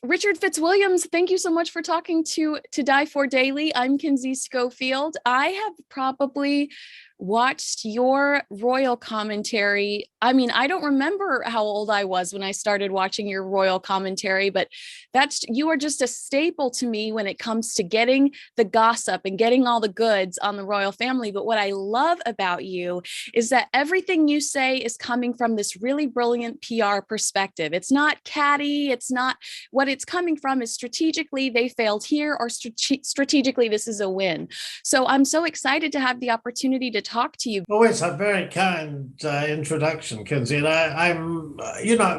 Richard Fitzwilliams, thank you so much for talking to Die for Daily. I'm Kinsey Schofield. I have probably watched your royal commentary. I mean, I don't remember how old I was when I started watching your royal commentary, but you are just a staple to me when it comes to getting the gossip and getting all the goods on the royal family. But what I love about you is that everything you say is coming from this really brilliant PR perspective. It's not catty. It's not what it's coming from is strategically they failed here or strategically this is a win. So I'm so excited to have the opportunity to talk to you. Oh, it's a very kind introduction, Kinsey. And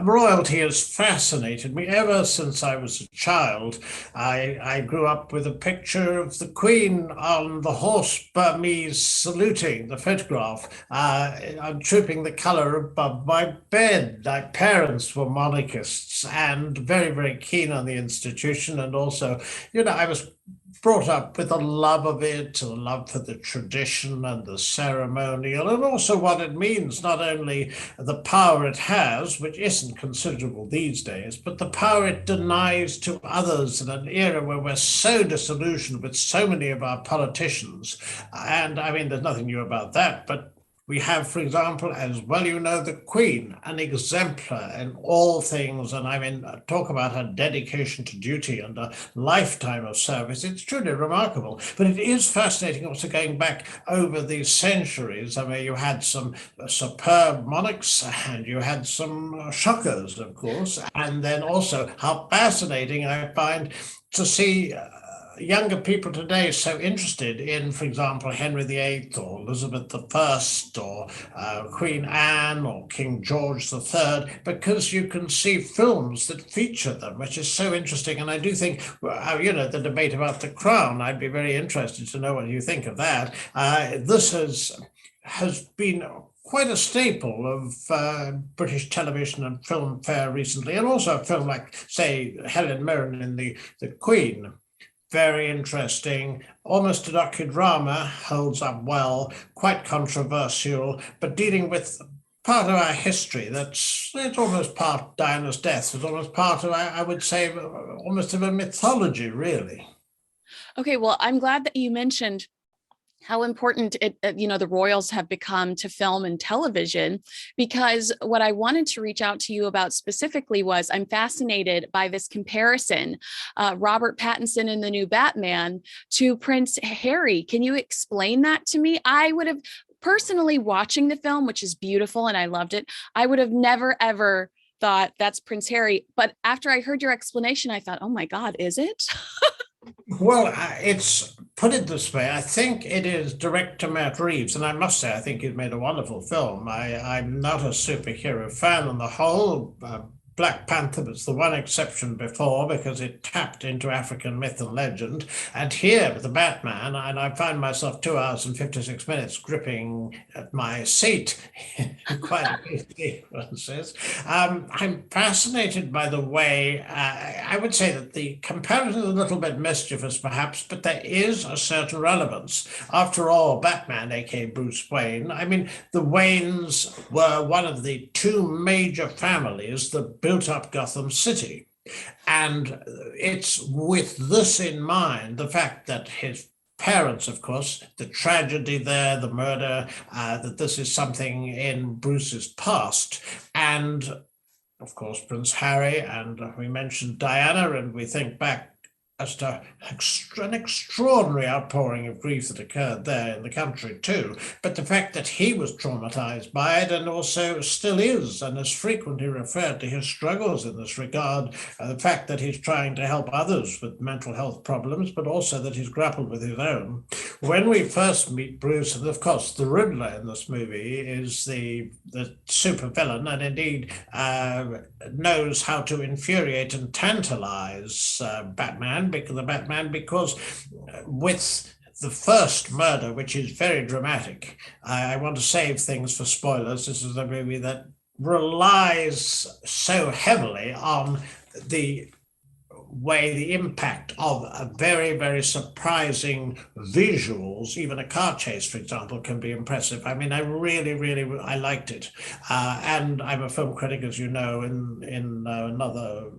royalty has fascinated me ever since I was a child. I grew up with a picture of the Queen on the horse Burmese saluting, the photograph. I'm trooping the colour above my bed. My parents were monarchists and very, very keen on the institution. And also, I was brought up with a love of it, a love for the tradition and the ceremonial, and also what it means, not only the power it has, which isn't considerable these days, but the power it denies to others in an era where we're so disillusioned with so many of our politicians. And I mean, there's nothing new about that, but we have, for example, as well, the Queen, an exemplar in all things. And I mean, talk about her dedication to duty and a lifetime of service. It's truly remarkable. But it is fascinating also going back over these centuries. I mean, you had some superb monarchs and you had some shockers, of course. And then also how fascinating I find to see younger people today so interested in, for example, Henry VIII or Elizabeth I or Queen Anne or King George III, because you can see films that feature them, which is so interesting. And I do think, the debate about the crown, I'd be very interested to know what you think of that. This has been quite a staple of British television and film fare recently, and also a film like, say, Helen Mirren in The Queen. Very interesting, almost a docudrama, holds up well, quite controversial, but dealing with part of our history it's almost part Diana's death. It's almost part of, I would say, almost of a mythology, really. Okay, well, I'm glad that you mentioned how important the royals have become to film and television, because what I wanted to reach out to you about specifically was I'm fascinated by this comparison, Robert Pattinson in the new Batman to Prince Harry. Can you explain that to me? I would have personally, watching the film, which is beautiful and I loved it, I would have never, ever thought that's Prince Harry. But after I heard your explanation, I thought, oh my God, is it? Well, it's put it this way. I think it is director Matt Reeves, and I must say, I think he's made a wonderful film. I'm not a superhero fan on the whole. Black Panther was the one exception before because it tapped into African myth and legend. And here with the Batman, and I find myself 2 hours and 56 minutes gripping at my seat in quite a few sequences. I'm fascinated by the way, I would say that the comparison is a little bit mischievous perhaps, but there is a certain relevance. After all, Batman, aka Bruce Wayne, I mean, the Waynes were one of the two major families that built up Gotham City. And it's with this in mind, the fact that his parents, of course, the tragedy there, the murder, that this is something in Bruce's past. And of course, Prince Harry, and we mentioned Diana, and we think back as to an extraordinary outpouring of grief that occurred there in the country too. But the fact that he was traumatized by it and also still is and has frequently referred to his struggles in this regard, the fact that he's trying to help others with mental health problems, but also that he's grappled with his own. When we first meet Bruce, and of course the Riddler in this movie is the supervillain, and indeed knows how to infuriate and tantalize Batman, because with the first murder, which is very dramatic, I want to save things for spoilers. This is a movie that relies so heavily on the way the impact of a very, very surprising visuals, even a car chase, for example, can be impressive. I mean, I really, I liked it. And I'm a film critic, as you know, in another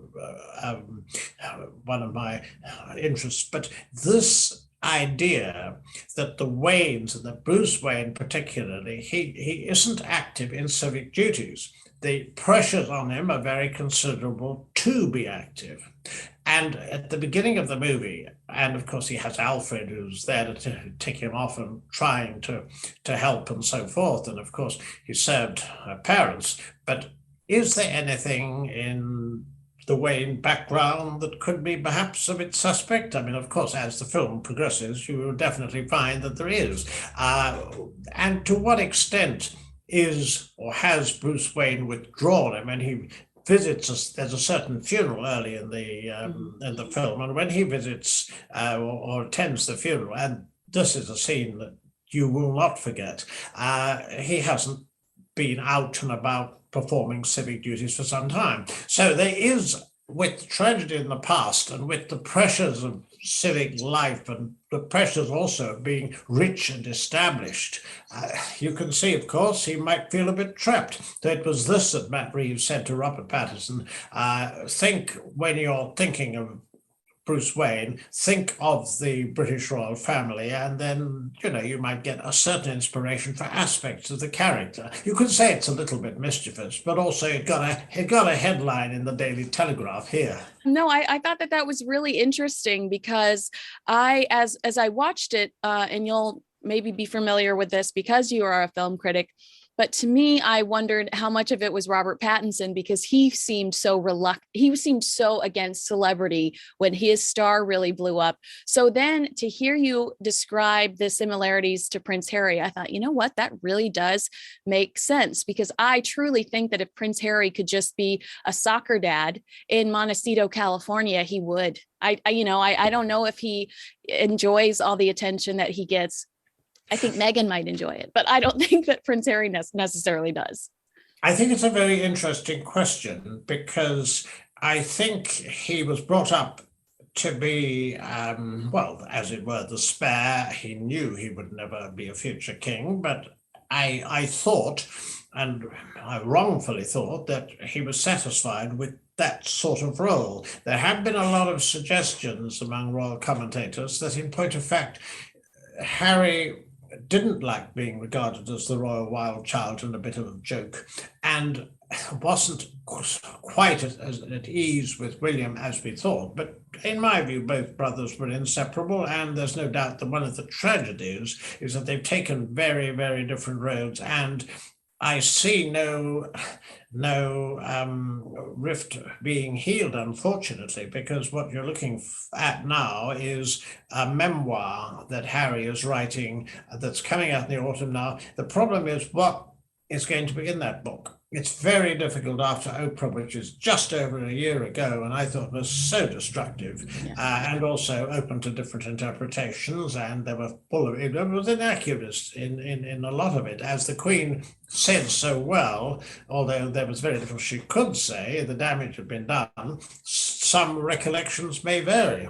one of my interests. But this idea that the Waynes, and that Bruce Wayne particularly, he isn't active in civic duties. The pressures on him are very considerable to be active. And at the beginning of the movie, and of course he has Alfred who's there to tick him off and trying to help and so forth. And of course he served her parents. But is there anything in the Wayne background that could be perhaps a bit suspect? I mean, of course, as the film progresses, you will definitely find that there is. And to what extent is or has Bruce Wayne withdrawn him? And he visits us. There's a certain funeral early in the film, and when he visits or attends the funeral, and this is a scene that you will not forget, he hasn't been out and about performing civic duties for some time. So there is, with tragedy in the past and with the pressures of civic life and the pressures also of being rich and established, you can see, of course, he might feel a bit trapped. So it was this that Matt Reeves said to Robert Pattinson: think, when you're thinking of Bruce Wayne, think of the British royal family, and then, you know, you might get a certain inspiration for aspects of the character. You could say it's a little bit mischievous, but also it got a headline in the Daily Telegraph here. No, I thought that was really interesting because as I watched it, and you'll maybe be familiar with this because you are a film critic, but to me, I wondered how much of it was Robert Pattinson, because he seemed so reluctant. He seemed so against celebrity when his star really blew up. So then to hear you describe the similarities to Prince Harry, I thought, you know what, that really does make sense, because I truly think that if Prince Harry could just be a soccer dad in Montecito, California, he would. I don't know if he enjoys all the attention that he gets. I think Meghan might enjoy it, but I don't think that Prince Harry necessarily does. I think it's a very interesting question, because I think he was brought up to be, well, as it were, the spare. He knew he would never be a future king, but I thought, and I wrongfully thought, that he was satisfied with that sort of role. There have been a lot of suggestions among royal commentators that, in point of fact, Harry didn't like being regarded as the royal wild child and a bit of a joke, and wasn't quite at ease with William as we thought. But in my view, both brothers were inseparable, and there's no doubt that one of the tragedies is that they've taken very, very different roads, and I see no rift being healed, unfortunately, because what you're looking at now is a memoir that Harry is writing that's coming out in the autumn now. The problem is what is going to be in that book. It's very difficult after Oprah, which is just over a year ago, and I thought was so destructive, and also open to different interpretations, and they were full of it. It was inaccurate in a lot of it, as the Queen said so well, although there was very little she could say. The damage had been done. Some recollections may vary.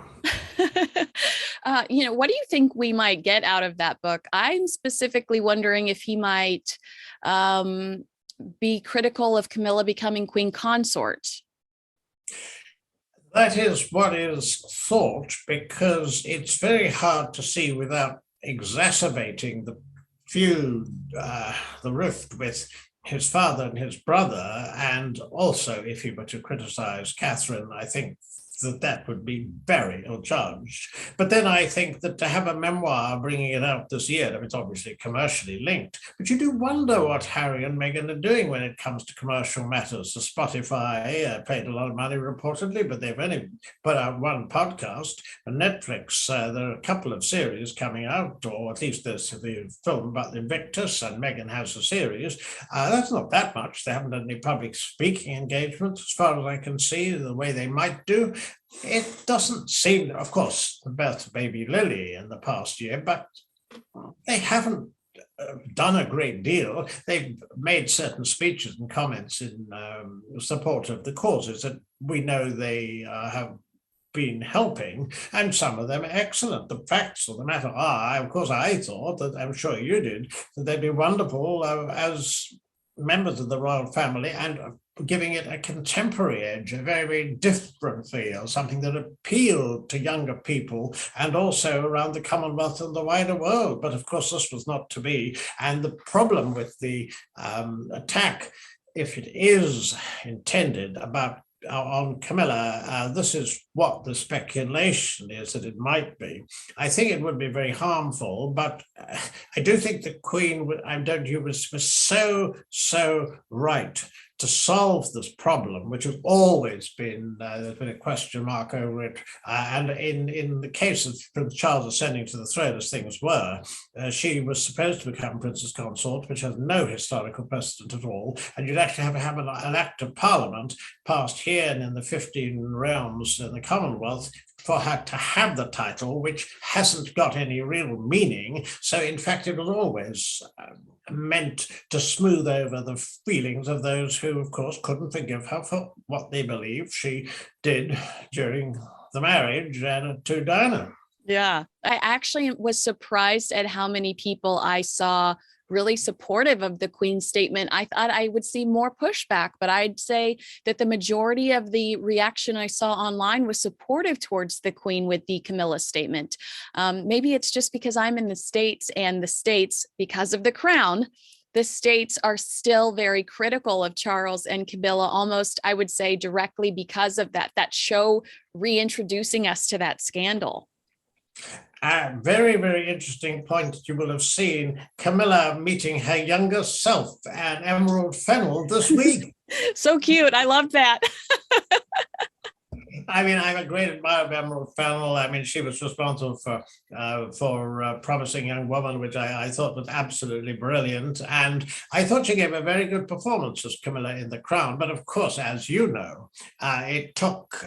What do you think we might get out of that book? I'm specifically wondering if he might be critical of Camilla becoming queen consort. That is what is thought, because it's very hard to see without exacerbating the feud, the rift with his father and his brother. And also, if he were to criticize Catherine, I think that would be very ill-judged. But then I think that to have a memoir bringing it out this year, I mean, it's obviously commercially linked, but you do wonder what Harry and Meghan are doing when it comes to commercial matters. So Spotify paid a lot of money reportedly, but they've only put out one podcast. And Netflix, there are a couple of series coming out, or at least there's the film about the Invictus, and Meghan has a series. That's not that much. They haven't done any public speaking engagements, as far as I can see, the way they might do. It doesn't seem, of course, the birth of baby Lily in the past year, but they haven't done a great deal. They've made certain speeches and comments in support of the causes that we know they have been helping, and some of them excellent. The facts of the matter are, of course, I thought that, I'm sure you did, that they'd be wonderful as members of the royal family, and giving it a contemporary edge, a very, very different feel, something that appealed to younger people and also around the Commonwealth and the wider world. But of course, this was not to be. And the problem with the attack, if it is intended about on Camilla, this is what the speculation is that it might be. I think it would be very harmful, but I do think the Queen, was so right to solve this problem, which has always been, there's been a question mark over it. And in the case of Prince Charles ascending to the throne, as things were, she was supposed to become Princess Consort, which has no historical precedent at all. And you'd actually have to have an act of parliament passed here and in the 15 realms in the Commonwealth for her to have the title, which hasn't got any real meaning. So in fact, it was always meant to smooth over the feelings of those who, of course, couldn't forgive her for what they believe she did during the marriage to Diana. Yeah, I actually was surprised at how many people I saw really supportive of the Queen's statement. I thought I would see more pushback, but I'd say that the majority of the reaction I saw online was supportive towards the Queen with the Camilla statement. Maybe it's just because I'm in the States, and the States, because of the crown, the States are still very critical of Charles and Camilla, almost, I would say, directly because of that show reintroducing us to that scandal. A very, very interesting point that you will have seen Camilla meeting her younger self and Emerald Fennell this week. So cute. I love that. I mean, I'm a great admirer of Emerald Fennell. I mean, she was responsible for Promising Young Woman, which I thought was absolutely brilliant. And I thought she gave a very good performance as Camilla in The Crown. But of course, as you know, it took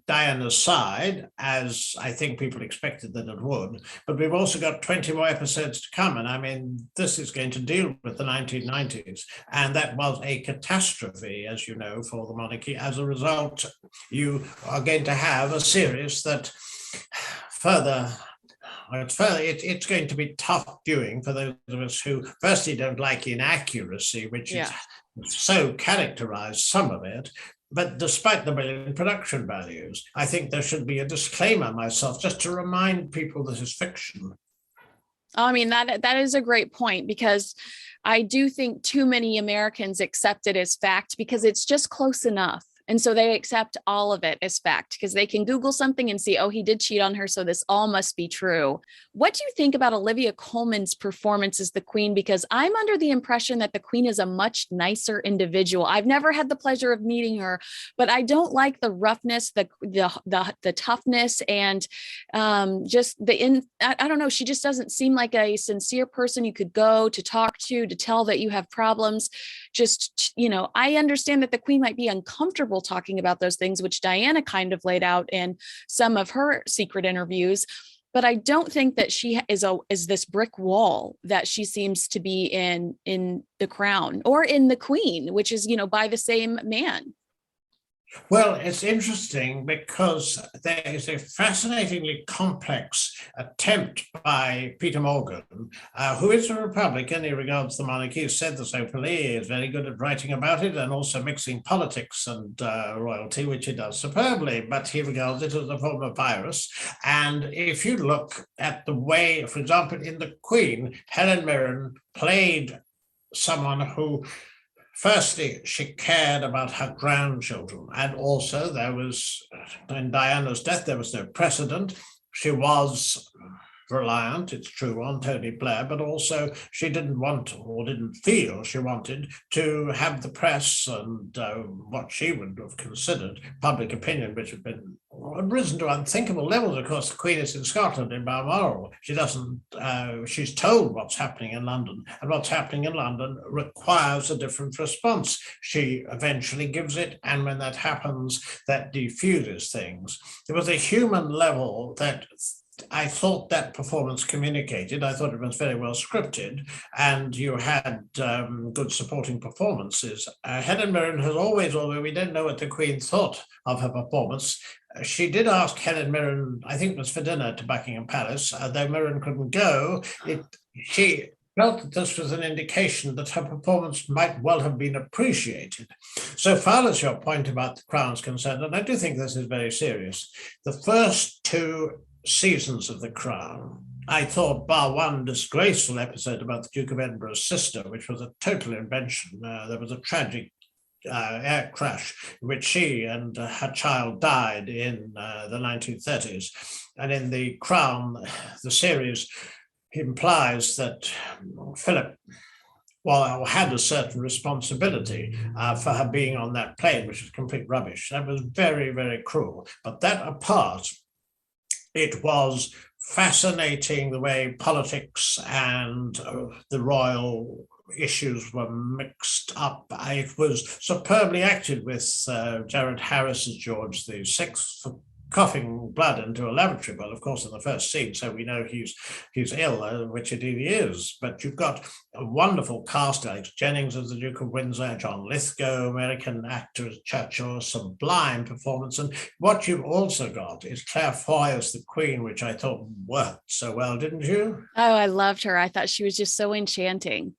Diana's side, as I think people expected that it would. But we've also got 20 more episodes to come. And I mean, this is going to deal with the 1990s. And that was a catastrophe, as you know, for the monarchy. As a result, you are going to have a series that it's going to be tough viewing for those of us who firstly don't like inaccuracy, which is so characterized some of it. But despite the brilliant production values, I think there should be a disclaimer myself, just to remind people this is fiction. I mean, that is a great point, because I do think too many Americans accept it as fact because it's just close enough. And so they accept all of it as fact because they can Google something and see, oh, he did cheat on her, so this all must be true. What do you think about Olivia Colman's performance as the Queen? Because I'm under the impression that the Queen is a much nicer individual. I've never had the pleasure of meeting her, but I don't like the roughness, the toughness, and just I don't know. She just doesn't seem like a sincere person you could go to talk to tell that you have problems. Just, I understand that the Queen might be uncomfortable talking about those things, which Diana kind of laid out in some of her secret interviews. But I don't think that she is this brick wall that she seems to be in The Crown or in The Queen, which is, by the same man. Well, it's interesting because there is a fascinatingly complex attempt by Peter Morgan, who is a Republican. He regards the monarchy, he said this openly. He is very good at writing about it and also mixing politics and royalty, which he does superbly, but he regards it as a form of virus. And if you look at the way, for example, in The Queen, Helen Mirren played someone who, firstly, she cared about her grandchildren, and also there was, in Diana's death, there was no precedent. She was reliant, it's true, on Tony Blair, but also she didn't want or didn't feel she wanted to have the press and what she would have considered public opinion, which had risen to unthinkable levels. Of course, the Queen is in Scotland, in Balmoral. She doesn't, she's told what's happening in London, and what's happening in London requires a different response. She eventually gives it, and when that happens, that diffuses things. There was a human level that I thought that performance communicated. I thought it was very well scripted, and you had good supporting performances. Helen Mirren has always, although we don't know what the Queen thought of her performance, she did ask Helen Mirren, I think it was for dinner, to Buckingham Palace, though Mirren couldn't go. She felt that this was an indication that her performance might well have been appreciated. So far as your point about the Crown is concerned, and I do think this is very serious, the first two seasons of the Crown, I thought, bar one disgraceful episode about the Duke of Edinburgh's sister, which was a total invention. There was a tragic air crash in which she and her child died in the 1930s. And in The Crown, the series implies that Philip had a certain responsibility for her being on that plane, which is complete rubbish. That was very, very cruel. But that apart, it was fascinating the way politics and the royal issues were mixed up. It was superbly acted with Jared Harris as George VI, coughing blood into a lavatory. Well, of course, in the first scene, so we know he's ill, which indeed he is. But you've got a wonderful cast: Alex Jennings as the Duke of Windsor, John Lithgow, American actor as Churchill, sublime performance. And what you've also got is Claire Foy as the Queen, which I thought worked so well, didn't you? Oh, I loved her. I thought she was just so enchanting.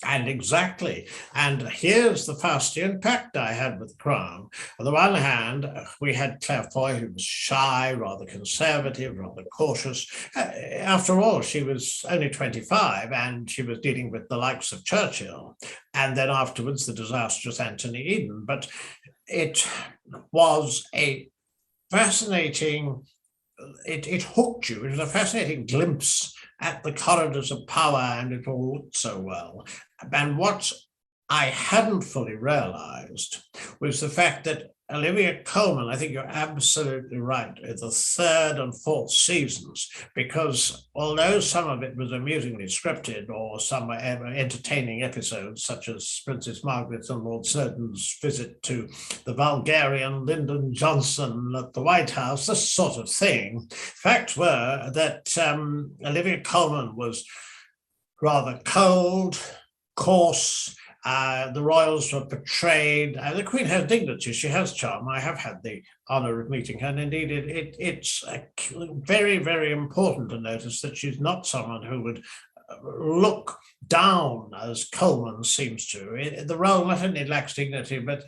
And exactly. And here's the Faustian pact I had with the Crown. On the one hand, we had Claire Foy, who was shy, rather conservative, rather cautious. After all, she was only 25 and she was dealing with the likes of Churchill. And then afterwards, the disastrous Anthony Eden. But it was a fascinating, it hooked you. It was a fascinating glimpse at the corridors of power, and it all looked so well. And what I hadn't fully realized was the fact that Olivia Colman, I think you're absolutely right, in the third and fourth seasons, because although some of it was amusingly scripted or some entertaining episodes, such as Princess Margaret and Lord Snowdon's visit to the Bulgarian Lyndon Johnson at the White House, this sort of thing, facts were that Olivia Colman was rather cold, coarse. The royals were portrayed. The Queen has dignity. She has charm. I have had the honor of meeting her. And indeed, it's very, very important to notice that she's not someone who would look down, as Coleman seems to. The role not only lacks dignity, but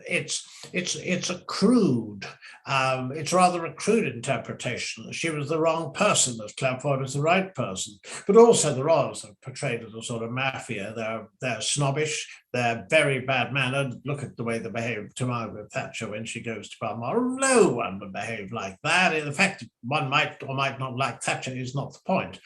it's a crude, it's rather a crude interpretation. She was the wrong person, as Claire Foy was the right person. But also the royals are portrayed as a sort of mafia. They're snobbish. They're very bad-mannered. Look at the way they behave to Margaret Thatcher when she goes to Balmoral. No one would behave like that. The fact that one might or might not like Thatcher is not the point.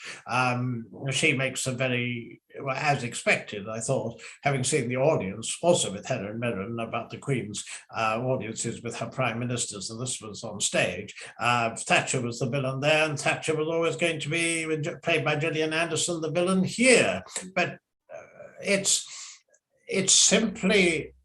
She makes a very, as expected, I thought, having seen the audience, also with Helen Mirren, about the Queen's audiences with her prime ministers, and this was on stage. Thatcher was the villain there, and Thatcher was always going to be played by Gillian Anderson, the villain here. But it's simply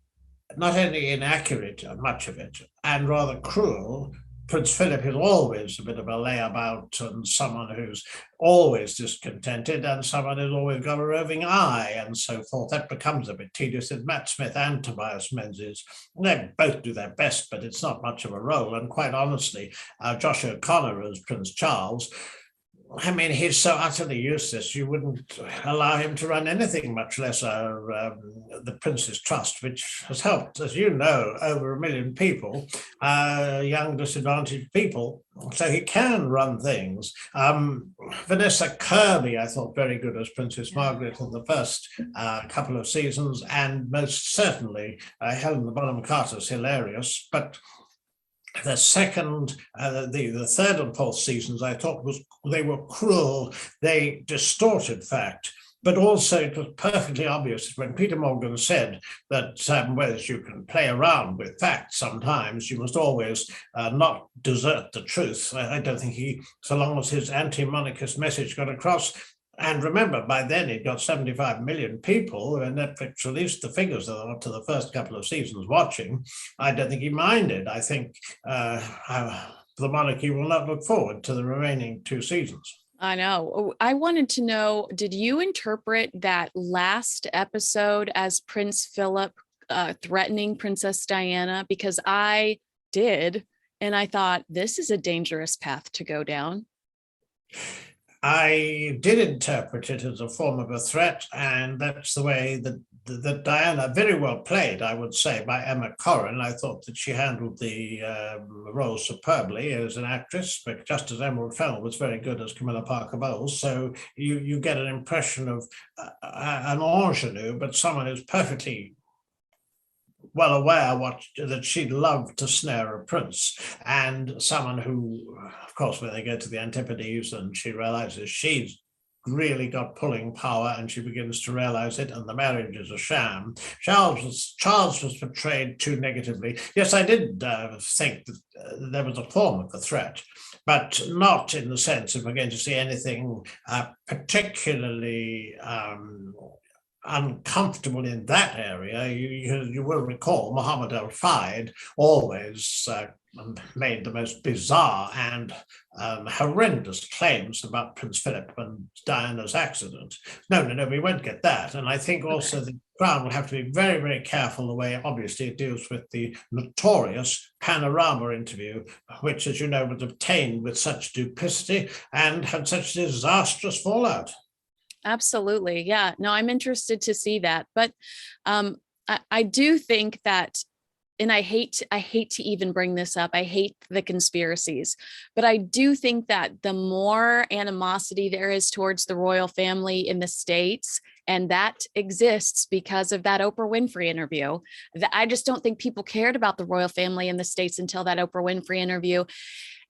not only inaccurate, much of it, and rather cruel. Prince Philip is always a bit of a layabout and someone who's always discontented and someone who's always got a roving eye and so forth. That becomes a bit tedious. And Matt Smith and Tobias Menzies, they both do their best, but it's not much of a role. And quite honestly, Josh O'Connor as Prince Charles, I mean, he's so utterly useless, you wouldn't allow him to run anything, much less the Prince's Trust, which has helped, as you know, over 1 million people, young disadvantaged people, so he can run things. Vanessa Kirby, I thought, very good as Princess Margaret in the first couple of seasons, and most certainly Helena Bonham Carter's hilarious, but the second, the third and fourth seasons, I thought they were cruel. They distorted fact, but also it was perfectly obvious when Peter Morgan said that whereas you can play around with facts sometimes, you must always not desert the truth. I don't think so long as his anti-monarchist message got across. And remember, by then it got 75 million people, and Netflix released the figures after the first couple of seasons watching. I don't think he minded. I think the monarchy will not look forward to the remaining 2 seasons. I know. I wanted to know, did you interpret that last episode as Prince Philip threatening Princess Diana? Because I did. And I thought, this is a dangerous path to go down. I did interpret it as a form of a threat, and that's the way that Diana, very well played, I would say, by Emma Corrin. I thought that she handled the role superbly as an actress, but just as Emerald Fennell was very good as Camilla Parker Bowles. So you get an impression of an ingenue, but someone who's perfectly well aware that she'd love to snare a prince, and someone who, of course, when they go to the Antipodes and she realizes she's really got pulling power and she begins to realize it, and the marriage is a sham. Charles was portrayed too negatively. Yes, I did think that there was a form of a threat, but not in the sense of we're going to see anything particularly uncomfortable in that area. You will recall Muhammad al-Fayed always made the most bizarre and horrendous claims about Prince Philip and Diana's accident. No, we won't get that. And I think also the Crown will have to be very, very careful the way, obviously, it deals with the notorious Panorama interview, which, as you know, was obtained with such duplicity and had such disastrous fallout. Absolutely. Yeah. No, I'm interested to see that. But I do think that, and I hate to even bring this up. I hate the conspiracies, but I do think that the more animosity there is towards the royal family in the States, and that exists because of that Oprah Winfrey interview, that I just don't think people cared about the royal family in the States until that Oprah Winfrey interview.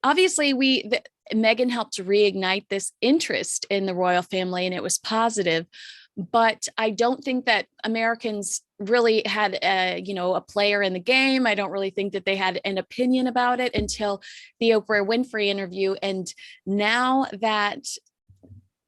Obviously, Meghan helped to reignite this interest in the royal family, and it was positive. But I don't think that Americans really had a player in the game. I don't really think that they had an opinion about it until the Oprah Winfrey interview. And now that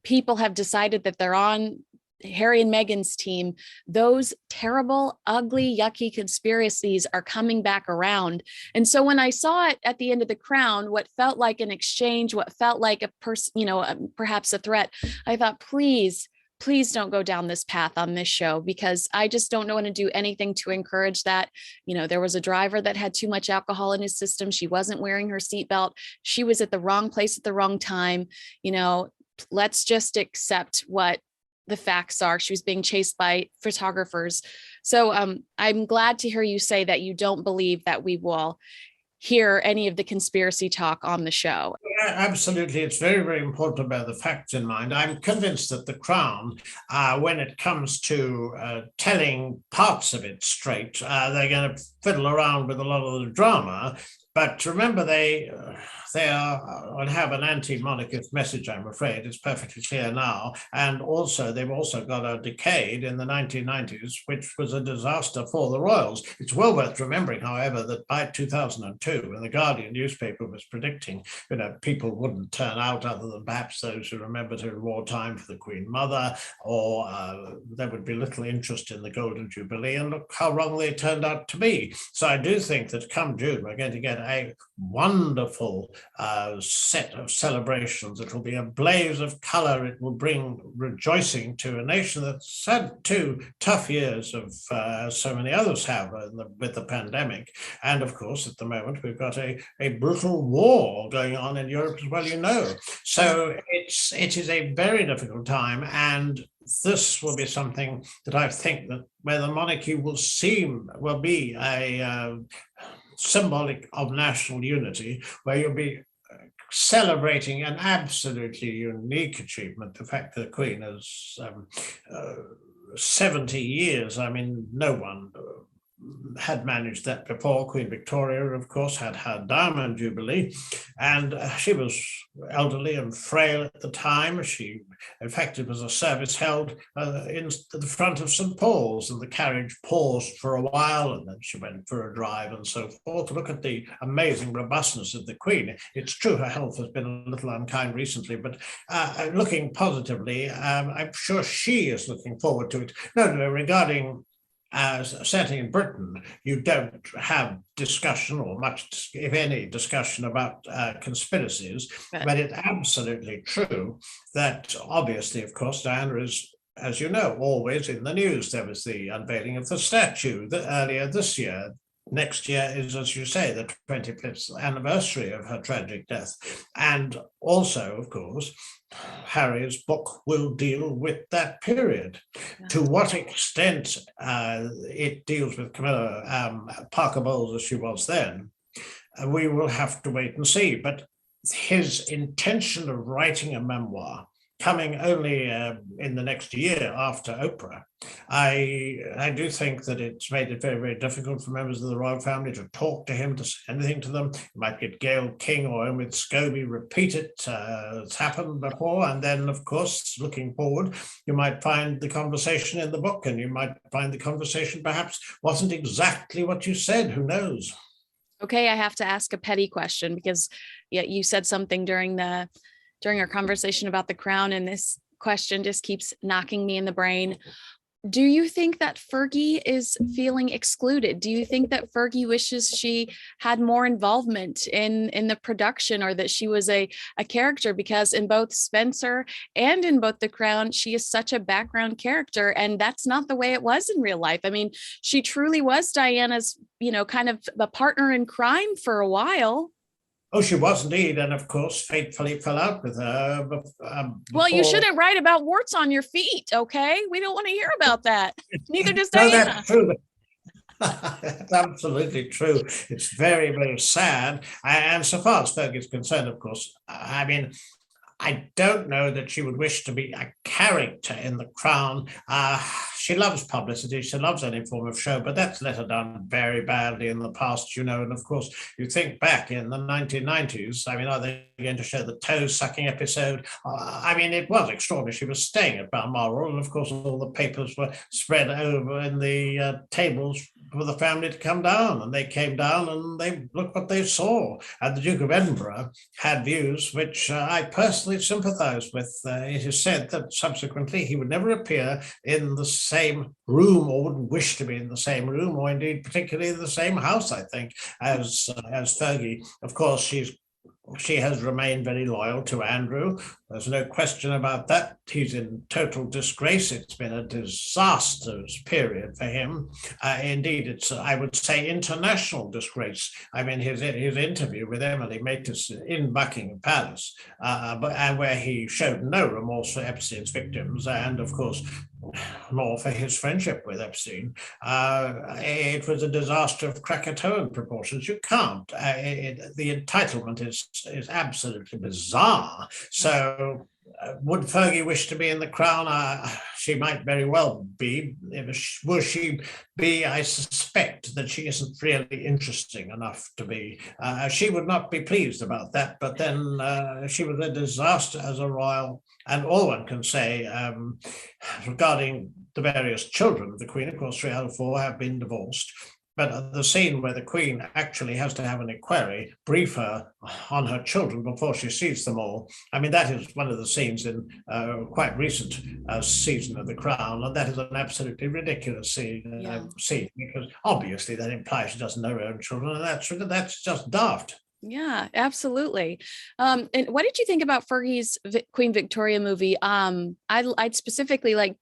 people have decided that they're on Harry and Meghan's team, those terrible, ugly, yucky conspiracies are coming back around. And so when I saw it at the end of The Crown, what felt like an exchange, what felt like a person, perhaps a threat, I thought, please don't go down this path on this show, because I just don't want to do anything to encourage that. There was a driver that had too much alcohol in his system. She wasn't wearing her seatbelt. She was at the wrong place at the wrong time. Let's just accept what the facts are. She was being chased by photographers. So I'm glad to hear you say that you don't believe that we will hear any of the conspiracy talk on the show. Yeah, absolutely. It's very, very important to bear the facts in mind. I'm convinced that the Crown, when it comes to telling parts of it straight, they're going to fiddle around with a lot of the drama. But remember, they have an anti-monarchist message, I'm afraid. It's perfectly clear now. And also, they've also got a decade in the 1990s, which was a disaster for the royals. It's well worth remembering, however, that by 2002, when the Guardian newspaper was predicting, people wouldn't turn out other than perhaps those who remembered her in wartime for the Queen Mother, or there would be little interest in the Golden Jubilee. And look how wrong they turned out to be. So I do think that come June, we're going to get a wonderful set of celebrations. It will be a blaze of color. It will bring rejoicing to a nation that's had 2 tough years of so many others have with the pandemic. And of course, at the moment, we've got a brutal war going on in Europe as well, So it is a very difficult time, and this will be something that I think that where the monarchy will be a symbolic of national unity, where you'll be celebrating an absolutely unique achievement. The fact that the Queen has 70 years, no one had managed that before. Queen Victoria, of course, had her Diamond Jubilee, and she was elderly and frail at the time. In fact, it was a service held in the front of St. Paul's, and the carriage paused for a while, and then she went for a drive and so forth. Look at the amazing robustness of the Queen. It's true her health has been a little unkind recently, but looking positively, I'm sure she is looking forward to it. No, regarding certainly in Britain, you don't have discussion, or much, if any, discussion about conspiracies, but it's absolutely true that obviously, of course, Diana is, as you know, always in the news. There was the unveiling of the statue earlier this year. next year is, as you say, the 25th anniversary of her tragic death. And also, of course, Harry's book will deal with that period. Yeah. To what extent it deals with Camilla Parker Bowles as she was then, we will have to wait and see. But his intention of writing a memoir coming only in the next year after Oprah, I do think that it's made it very, very difficult for members of the royal family to talk to him, to say anything to them. You might get Gail King or Omid Scobie repeat it. It's happened before. And then, of course, looking forward, you might find the conversation in the book, and you might find the conversation perhaps wasn't exactly what you said. Who knows? Okay, I have to ask a petty question because you said something during our conversation about the crown, and this question just keeps knocking me in the brain. Do you think that Fergie is feeling excluded? Do you think that Fergie wishes she had more involvement in the production, or that she was a character? Because in both Spencer and in both The Crown, she is such a background character, and that's not the way it was in real life. I mean, she truly was Diana's, kind of a partner in crime for a while. Oh, she was indeed, and of course, fatefully fell out with her. Well, you shouldn't write about warts on your feet, okay? We don't want to hear about that. Neither does No, Diana. that's true. That's absolutely true. It's very, very sad. And so far as Fergie is concerned, of course, I mean, I don't know that she would wish to be a character in The Crown. She loves publicity. She loves any form of show, but that's let her down very badly in the past, And of course, you think back in the 1990s, I mean, are they going to show the toe-sucking episode? I mean, it was extraordinary. She was staying at Balmoral, and of course, all the papers were spread over in the tables for the family to come down, and they came down, and look what they saw. And the Duke of Edinburgh had views which I personally sympathize with. It is said that subsequently he would never appear in the same room, or wouldn't wish to be in the same room, or indeed particularly the same house, I think, as Fergie. Of course, she has remained very loyal to Andrew. There's no question about that. He's in total disgrace. It's been a disastrous period for him. Indeed, it's, I would say, international disgrace. I mean, his interview with Emily Maitlis in Buckingham Palace, and where he showed no remorse for Epstein's victims, and of course, nor for his friendship with Epstein. It was a disaster of Krakatoan proportions. You can't. The entitlement is absolutely bizarre. So would Fergie wish to be in The Crown? She might very well be. Will she be? I suspect that she isn't really interesting enough to be. She would not be pleased about that, but then she was a disaster as a royal. And all one can say regarding the various children of the Queen, of course, 3 out of 4 have been divorced. But the scene where the Queen actually has to have an equerry brief her on her children before she sees them all, I mean, that is one of the scenes in quite recent season of The Crown, and that is an absolutely ridiculous scene, because obviously that implies she doesn't know her own children, and that's just daft. Yeah, absolutely. And what did you think about Fergie's Queen Victoria movie? I'd specifically like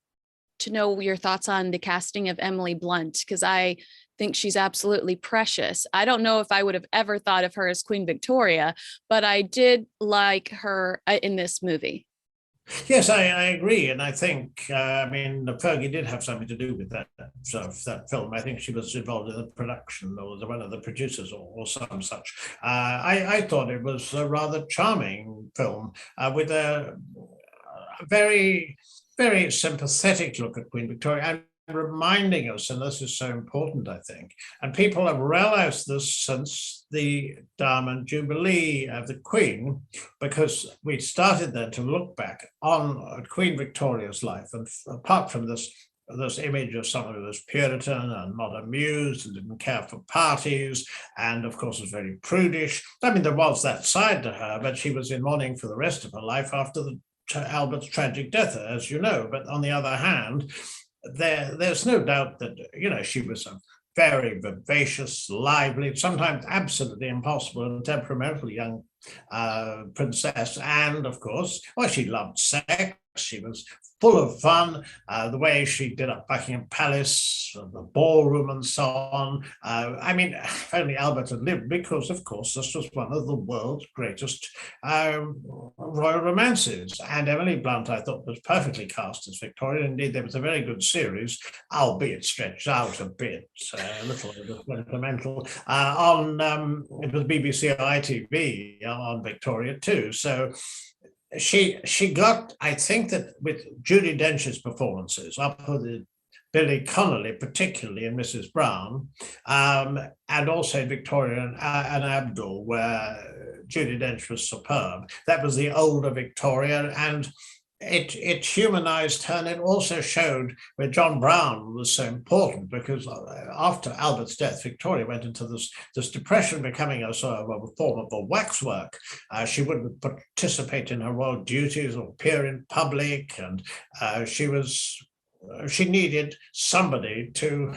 to know your thoughts on the casting of Emily Blunt, because I think she's absolutely precious. I don't know if I would have ever thought of her as Queen Victoria, but I did like her in this movie. Yes, I agree, and I think I mean Fergie did have something to do with that that film. I think she was involved in the production, or was one of the producers, or some such. I thought it was a rather charming film with a very, very sympathetic look at Queen Victoria, and reminding us, and this is so important, I think, and people have realized this since the Diamond Jubilee of the Queen, because we started then to look back on Queen Victoria's life, and apart from this image of someone who was Puritan and not amused and didn't care for parties, and of course was very prudish. I mean, there was that side to her, but she was in mourning for the rest of her life after Albert's tragic death, as you know. But on the other hand, there's no doubt that she was a very vivacious, lively, sometimes absolutely impossible and temperamental young princess, and of course, well, she loved sex. She was full of fun, the way she did up Buckingham Palace, the ballroom and so on. I mean, if only Albert had lived, because, of course, this was one of the world's greatest royal romances. And Emily Blunt, I thought, was perfectly cast as Victoria. Indeed, there was a very good series, albeit stretched out a bit, a little incremental, on, it was BBC ITV on Victoria too. So she got, I think that with Judi Dench's performances, up with Billy Connolly, particularly in Mrs. Brown, and also Victoria and Abdul, where Judi Dench was superb. That was the older Victoria, and it humanized her, and it also showed where John Brown was so important, because after Albert's death, Victoria went into this depression, becoming a sort of a form of a waxwork. She wouldn't participate in her royal duties or appear in public, and she needed somebody to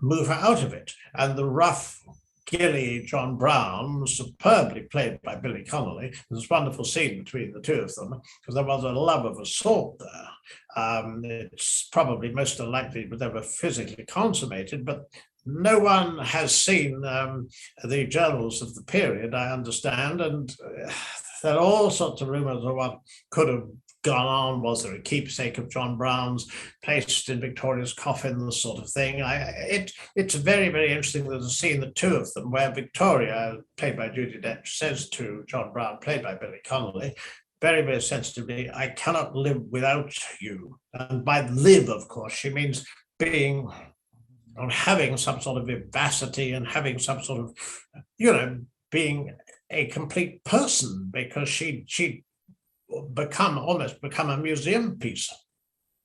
move her out of it. And the rough, gilly John Brown was superbly played by Billy Connolly. There's this wonderful scene between the two of them, because there was a love of assault there. It's probably most unlikely it was ever physically consummated, but no one has seen the journals of the period, I understand, and there are all sorts of rumors of what could have gone on. Was there a keepsake of John Brown's placed in Victoria's coffin, this sort of thing? It's very, very interesting. There's a scene, the two of them, where Victoria, played by Judi Dench, says to John Brown, played by Billy Connolly, very, very sensitively, "I cannot live without you." And by live, of course, she means being, or having some sort of vivacity and having some sort of, being a complete person, because she almost become a museum piece.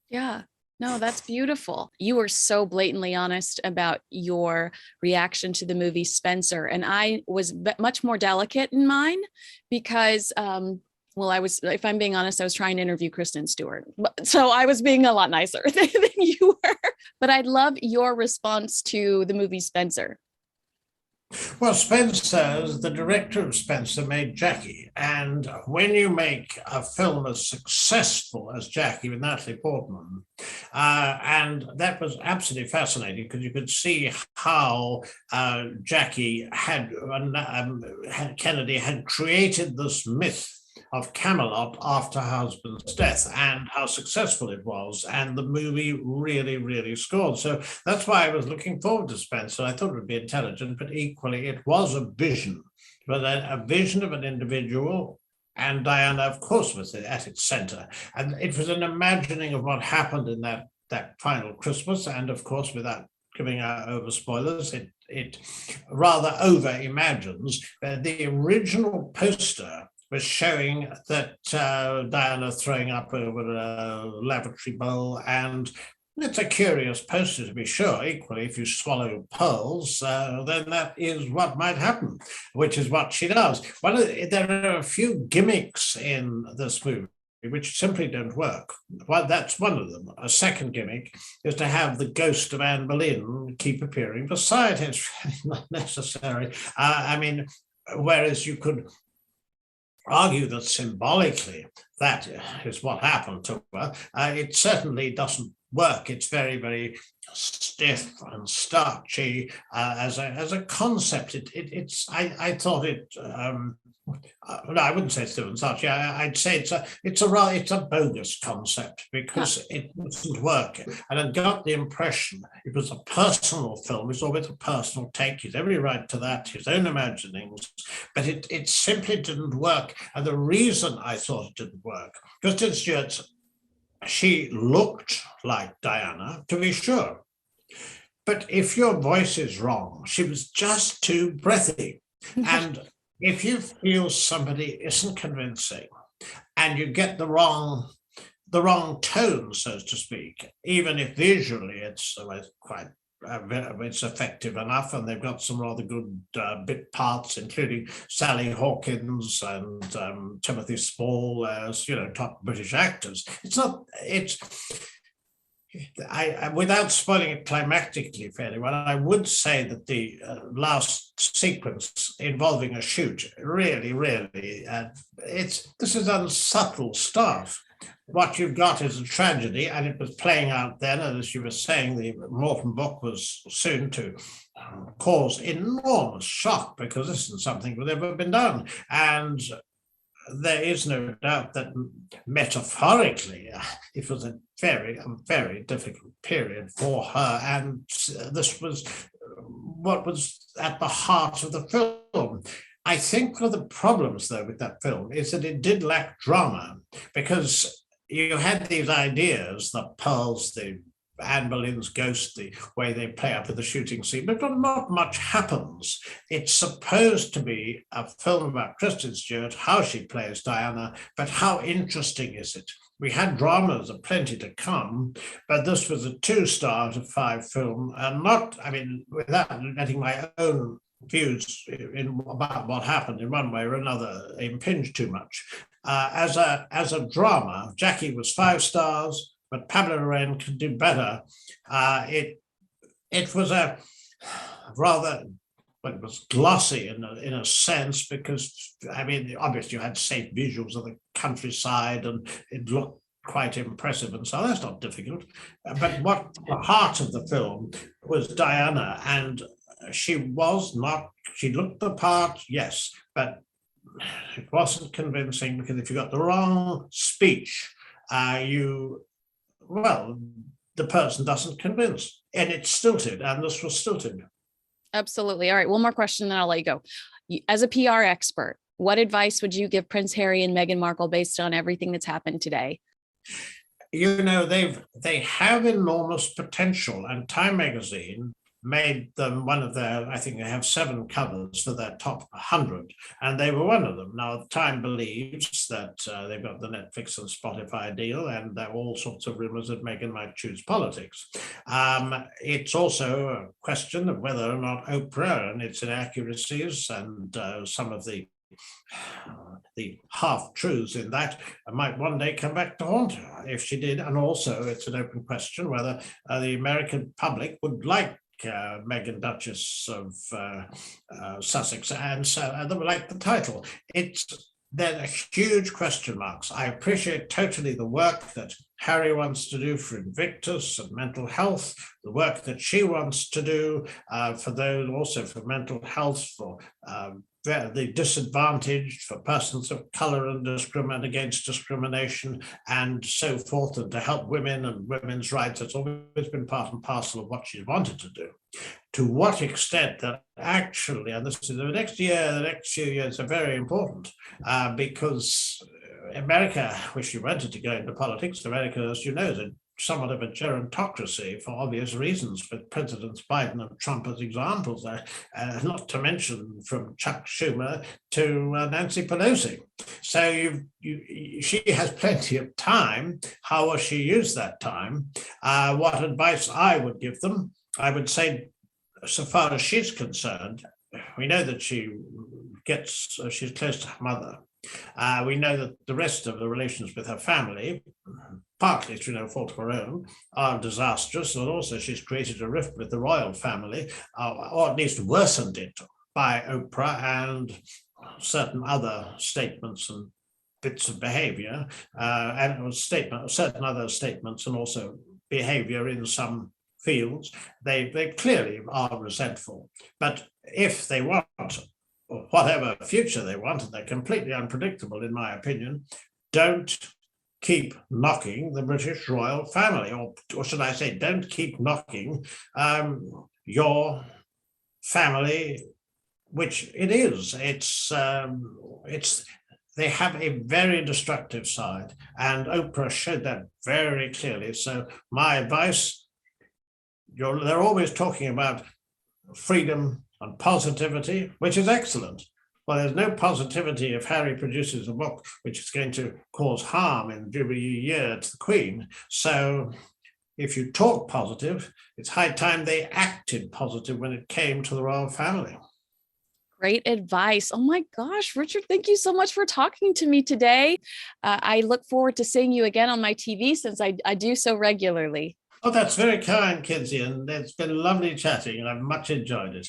Yeah. No, that's beautiful. You were so blatantly honest about your reaction to the movie Spencer. And I was much more delicate in mine because, if I'm being honest, I was trying to interview Kristen Stewart. So I was being a lot nicer than you were. But I love your response to the movie Spencer. Well, Spencer, the director of Spencer, made Jackie. And when you make a film as successful as Jackie with Natalie Portman, and that was absolutely fascinating, because you could see how Jackie Kennedy had created this myth of Camelot after her husband's death, and how successful it was, and the movie really, really scored. So that's why I was looking forward to Spencer. I thought it would be intelligent, but equally it was a vision, but a vision of an individual, and Diana, of course, was at its center. And it was an imagining of what happened in that final Christmas, and of course, without giving out over spoilers, it rather over imagines the original poster was showing that Diana throwing up over a lavatory bowl, and it's a curious poster to be sure. Equally, if you swallow pearls, then that is what might happen, which is what she does. There are a few gimmicks in this movie which simply don't work. Well, that's one of them. A second gimmick is to have the ghost of Anne Boleyn keep appearing beside her. It's really not necessary. Whereas you could argue that symbolically that is what happened to her, it certainly doesn't work. It's very, very stiff and starchy as a concept. I thought it. No, I wouldn't say stiff and starchy. I'd say it's a bogus concept, because it doesn't work. And I got the impression it was a personal film. It's always a personal take. He's every right to that, his own imaginings, but it simply didn't work. And the reason I thought it didn't work, Kristen Stewart, she looked like Diana, to be sure. But if your voice is wrong, she was just too breathy. And if you feel somebody isn't convincing, and you get the wrong tone, so to speak, even if visually it's quite it's effective enough, and they've got some rather good bit parts, including Sally Hawkins and Timothy Spall as top British actors. without spoiling it climactically for anyone, I would say that the last sequence involving a shoot really, this is unsubtle stuff. What you've got is a tragedy, and it was playing out then. And as you were saying, the Morton book was soon to cause enormous shock because this isn't something that had ever been done. And there is no doubt that metaphorically, it was a very difficult period for her. And this was what was at the heart of the film. I think one of the problems, though, with that film is that it did lack drama, because you had these ideas, the pearls, the Anne Boleyn's ghost, the way they play up at the shooting scene, but not much happens. It's supposed to be a film about Kristen Stewart, how she plays Diana, but how interesting is it? We had dramas aplenty to come, but this was a 2-star out of 5 film, and not, I mean, without letting my own views about what happened in one way or another impinge too much. As a drama, Jackie was 5 stars, but Pablo Larraín could do better. It was a rather, well, it was glossy in a sense, because I mean, obviously you had safe visuals of the countryside and it looked quite impressive, and so that's not difficult. But what the heart of the film was Diana, and she looked the part, yes, but it wasn't convincing, because if you got the wrong speech, the person doesn't convince, and it's stilted, and this was stilted. Absolutely. All right, one more question, then I'll let you go. As a PR expert, what advice would you give Prince Harry and Meghan Markle based on everything that's happened today? You know, they have enormous potential, and Time magazine made them one of their, I think they have 7 covers for their top 100, and they were one of them. Now, Time believes that they've got the Netflix and Spotify deal, and there are all sorts of rumors that Meghan might choose politics. It's also a question of whether or not Oprah and its inaccuracies and some of the half-truths in that might one day come back to haunt her if she did. And also, it's an open question whether the American public would like Meghan, Duchess of Sussex, and so they would like the title. There are huge question marks. I appreciate totally the work that Harry wants to do for Invictus and mental health, the work that she wants to do for those, also for mental health, for the disadvantaged, for persons of color and against discrimination, and so forth, and to help women and women's rights. It's always been part and parcel of what she's wanted to do. To what extent that actually, and this is the next few years are very important, because America, which she wanted to go into politics, America, as you know, is somewhat of a gerontocracy for obvious reasons, with Presidents Biden and Trump as examples, not to mention from Chuck Schumer to Nancy Pelosi. So she has plenty of time. How will she use that time? What advice I would give them? I would say, so far as she's concerned, we know that she's close to her mother. We know that the rest of the relations with her family, partly through no fault of her own, are disastrous, and also she's created a rift with the royal family, or at least worsened it by Oprah and certain other statements and bits of behavior, and certain other statements and also behavior in some fields. They clearly are resentful. But if they want whatever future they want, and they're completely unpredictable in my opinion, don't keep knocking the British royal family, or should I say, don't keep knocking your family, which it is. They have a very destructive side, and Oprah showed that very clearly. So my advice, they're always talking about freedom and positivity, which is excellent. Well, there's no positivity if Harry produces a book which is going to cause harm in Jubilee year to the Queen. So if you talk positive, it's high time they acted positive when it came to the royal family. Great advice. Oh my gosh, Richard, thank you so much for talking to me today. I look forward to seeing you again on my TV, since I do so regularly. Oh, that's very kind, Kinsey, and it's been lovely chatting. I've much enjoyed it.